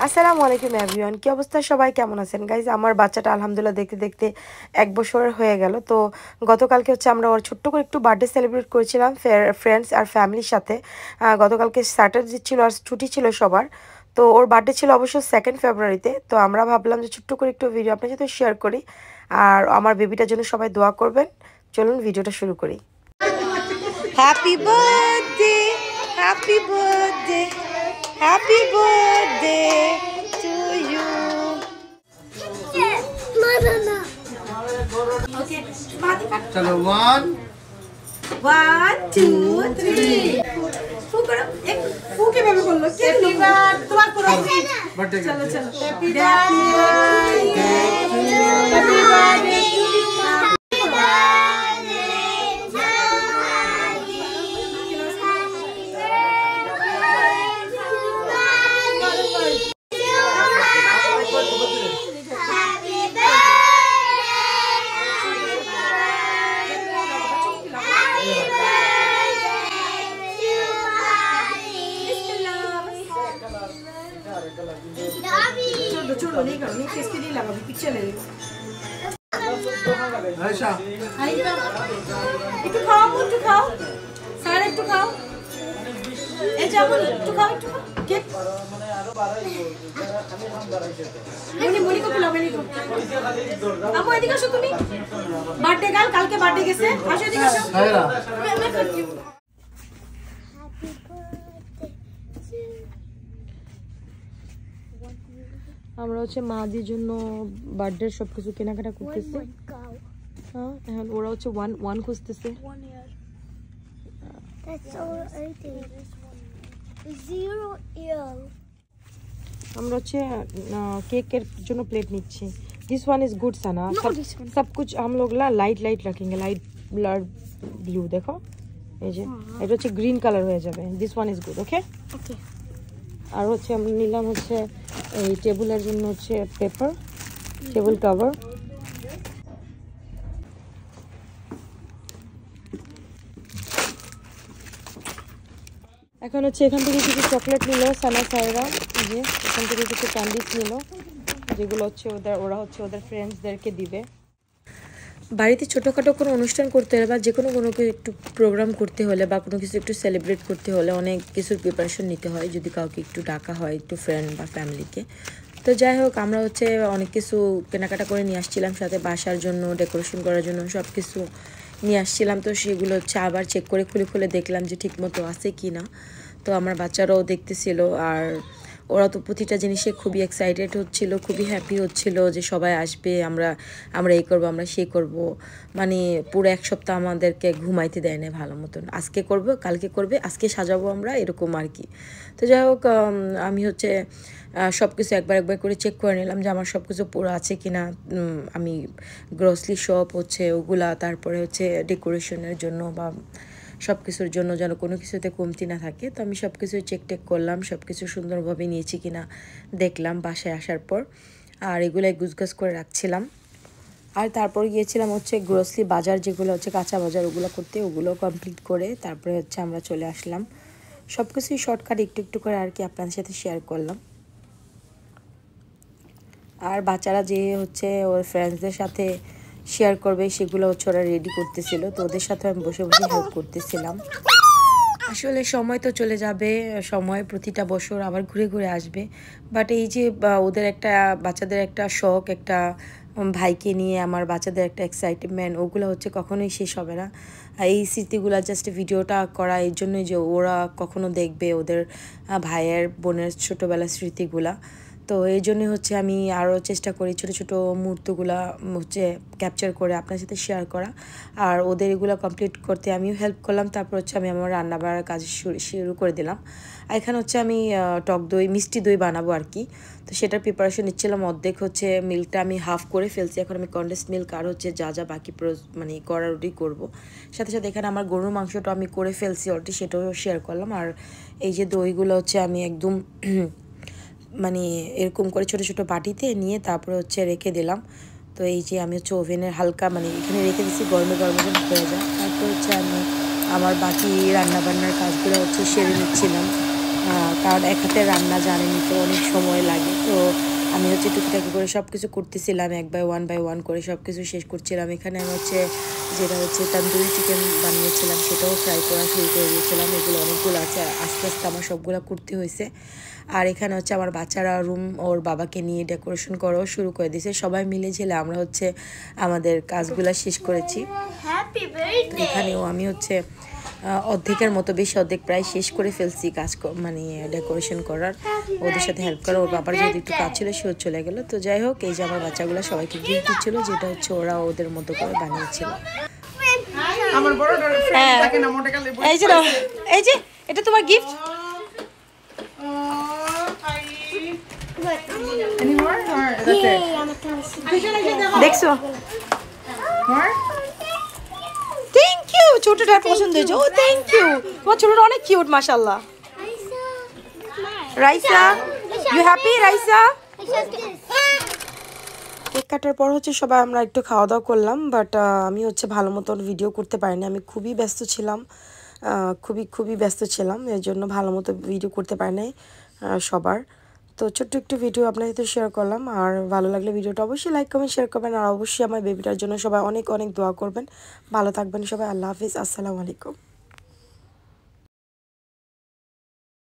আসসালামু আলাইকুম এভরিওয়ান, কি অবস্থা? সবাই কেমন আছেন গাইজ? আমার বাচ্চাটা আলহামদুলিল্লাহ দেখতে দেখতে 1 বছরের হয়ে গেল। তো গতকালকে হচ্ছে আমরা ওর ছোট্ট করে একটু বার্থডে সেলিব্রেট করেছিলাম ফ্রেন্ডস আর ফ্যামিলির সাথে। গতকালকে স্যাটারডে ছিল আর ছুটি ছিল সবার। তো ওর বার্থডে ছিল অবশ্য 2 ফেব্রুয়ারিতে। তো আমরা ভাবলাম যে ছোট্ট করে একটু ভিডিও আপনার সাথে শেয়ার করি, আর আমার বেবিটার জন্য সবাই দোয়া করবেন। চলুন ভিডিওটা শুরু করি। Happy birthday, happy birthday, happy birthday to you. Okay, चलो 1 2 3 फू करो। एक फू के बाबा बोल लो के तुम्हारा करो। बर्थडे चलो चलो हैप्पी बर्थडे हैप्पी बर्थडे छोड़ो नहीं करो, नहीं किसके लिए लगा पिक्चर ले लो। आयशा একটু খাও, একটু খাও, সারা একটু খাও। এই যাবো একটু খাও, একটু খাও কেক। মনি কো পিলাও, মনি কো। আপু এদিকে আসো তুমি। বার্থডে কালকে বার্থডে গেছে, আসো এদিকে আসো। আমরা হচ্ছে মাদির জন্য বার্থডে সবকিছু কেনাকাটা করতেছি। হ্যাঁ, এখন ওরা হচ্ছে ওয়ান খুঁজতেছে। আমরা হচ্ছে केक জন্য প্লেট নিচ্ছি। दिस वन इज गुड सना। सब कुछ हम लोग लाइट रखेंगे, लाइट ब्लर ब्लू। देखो এই যে এটা হচ্ছে গ্রিন কালার হয়ে যাবে। This one is good. Okay okay. আর হচ্ছে আমরা নিলাম হচ্ছে এই টেবিলের জন্য হচ্ছে পেপার, টেবিল কভার। এখন হচ্ছে এখান থেকে কিছু চকলেট নিল সানা সাইরা, যে এখান থেকে কিছু ক্যান্ডিস নিল, যেগুলো হচ্ছে ওরা হচ্ছে ওদের ফ্রেন্ডসদেরকে দিবে। বাড়িতে ছোটোখাটো কোনো অনুষ্ঠান করতে হলে বা যে কোনো একটু প্রোগ্রাম করতে হলে বা কোনো কিছু একটু সেলিব্রেট করতে হলে অনেক কিছুর প্রিপারেশন নিতে হয়, যদি কাউকে একটু ডাকা হয়, একটু ফ্রেন্ড বা ফ্যামিলিকে। তো যাই হোক, আমরা হচ্ছে অনেক কিছু কেনাকাটা করে নিয়ে আসছিলাম, সাথে বাসার জন্য ডেকোরেশন করার জন্য সব কিছু নিয়ে আসছিলাম। তো সেগুলো হচ্ছে আবার চেক করে খুলে দেখলাম যে ঠিকমতো আছে কি না। তো আমার বাচ্চারাও দেখতেছিল, আর ওরা তো প্রতিটা জিনিসে খুবই এক্সাইটেড হচ্ছিল, খুবই হ্যাপি হচ্ছিল যে সবাই আসবে, আমরা এই করবো, আমরা সেই করব। মানে পুরো 1 সপ্তাহ আমাদেরকে ঘুমাইতে দেয় না ভালো মতন। আজকে করবো, কালকে করবে, আজকে সাজাবো আমরা, এরকম আর কি। তো যাই হোক, আমি হচ্ছে সব কিছু একবার করে চেক করে নিলাম যে আমার সব কিছু পুরো আছে কি না। আমি গ্রোসারি শপ হচ্ছে ওগুলা, তারপরে হচ্ছে ডেকোরেশনের জন্য বা সব কিছুর জন্য যেন কোনো কিছুতে কমতি না থাকে। তো আমি সব কিছু চেক করলাম, সব কিছু সুন্দরভাবে নিয়েছি কিনা দেখলাম বাসায় আসার পর, আর এগুলাই গুছগাছ করে রাখছিলাম। আর তারপর গিয়েছিলাম হচ্ছে গ্রোসারি বাজার, যেগুলো হচ্ছে কাঁচা বাজার, ওগুলো করতে, ওগুলো কমপ্লিট করে তারপরে হচ্ছে আমরা চলে আসলাম। সব কিছুই শর্টকাট একটু করে আর কি আপনাদের সাথে শেয়ার করলাম। আর বাচ্চারা যে হচ্ছে ওর ফ্রেন্ডসদের সাথে শেয়ার করবে সেগুলো হচ্ছে ওরা রেডি করতেছিল, তো ওদের সাথে আমি বসে হেল্প করতেছিলাম। আসলে সময় তো চলে যাবে, সময় প্রতিটা বছর আবার ঘুরে আসবে, বাট এই যে ওদের একটা বাচ্চাদের একটা শখ, একটা ভাইকে নিয়ে আমার বাচ্চাদের একটা এক্সাইটমেন্ট, ওগুলো হচ্ছে কখনোই শেষ হবে না। এই স্মৃতিগুলো জাস্ট ভিডিওটা করা এই জন্যই যে ওরা কখনো দেখবে ওদের ভাইয়ের বোনের ছোটোবেলার স্মৃতিগুলা। তো এই জন্যই হচ্ছে আমি আরও চেষ্টা করি ছোটো ছোটো মুহূর্তগুলো হচ্ছে ক্যাপচার করে আপনার সাথে শেয়ার করা, আর ওদের এগুলো কমপ্লিট করতে আমিও হেল্প করলাম। তারপর হচ্ছে আমি আমার রান্না বাড়ার কাজ শুরু করে দিলাম। আর এখানে হচ্ছে আমি টক দই, মিষ্টি দই বানাবো আর কি। তো সেটার প্রিপারেশন নিচ্ছিলাম। অর্ধেক হচ্ছে মিল্কটা আমি হাফ করে ফেলছি, এখন আমি কনডেন্স মিল্ক আর হচ্ছে যা বাকি মানে কড়ারুটি করবো। সাথে সাথে এখানে আমার গরুর মাংসটা আমি করে ফেলছি অলরেডি, সেটাও শেয়ার করলাম। আর এই যে দইগুলো হচ্ছে আমি একদম মানে এরকম করে ছোট ছোট বাটিতে নিয়ে তারপরে হচ্ছে রেখে দিলাম। তো এই যে আমি হচ্ছে ওভেনের হালকা মানে এখানে রেখে দিচ্ছি, গরমে গরমে যেন হয়ে যায়। তারপর হচ্ছে আমি আমার বাকি রান্নাবান্নার কাজগুলো হচ্ছে সেরে নিচ্ছিলাম, কারণ এক হাতে রান্না জানেনি তো অনেক সময় লাগে। তো আমি হচ্ছে টুকিটাকি করে সব কিছু করতেছিলাম, এক বাই ওয়ান করে সব কিছু শেষ করছিলাম। এখানে আমি হচ্ছে যেটা হচ্ছে তন্দুরি চিকেন বানিয়েছিলাম সেটাও ফ্রাই করা শুরু করে দিয়েছিলাম। এগুলো অনেকগুলো আছে, আস্তে আস্তে আমার সবগুলো করতে হয়েছে। আর এখানে হচ্ছে আমার বাচ্চারা রুম ওর বাবাকে নিয়ে ডেকোরেশন করাও শুরু করে দিয়েছে। সবাই মিলে ঝেলে আমরা হচ্ছে আমাদের কাজগুলো শেষ করেছি। এখানেও আমি হচ্ছে অর্ধেকের মতো, বেশি অর্ধেক প্রায় শেষ করে ফেলছি কাজ, মানে ডেকোরেশন করার। ওদের সাথে হেল্প করা, ওর বাবার যদি একটু কাজ ছিল সেও চলে গেল। তো যাই হোক, এই যে আমার বাচ্চাগুলো সবাইকে গিফট দিচ্ছিল, যেটা হচ্ছে ওরা ওদের মতো করে বানিয়েছিল। আমার বড় ফ্রেন্ড থাকে না মোটে কালে। এই যে এই যে এটা তোমার gift. Any more? Or that's it? দেখছো? More? থ্যাংক ইউ, ছোটটার পছন্দ হয়েছে। ও থ্যাংক ইউ, তোমার ছোটটা অনেক কিউট মাশাআল্লাহ। Raisa, you happy Raisa? Cake কাটার পর হচ্ছে সবাই আমরা একটু খাওয়া দাওয়া করলাম, বাট আমি হচ্ছে ভালো মতন ভিডিও করতে পারিনি। আমি খুবই ব্যস্ত ছিলাম, খুবই ব্যস্ত ছিলাম, এর জন্য ভালো মতো ভিডিও করতে পারি নাই সবার। তো ছোট্ট একটু ভিডিও আপনার সাথে শেয়ার করলাম। আর ভালো লাগলে ভিডিওটা অবশ্যই লাইক কমেন্ট শেয়ার করবেন, আর অবশ্যই আমার বেবিটার জন্য সবাই অনেক অনেক দোয়া করবেন। ভালো থাকবেন সবাই। আল্লাহ হাফিজ, আসসালামু আলাইকুম।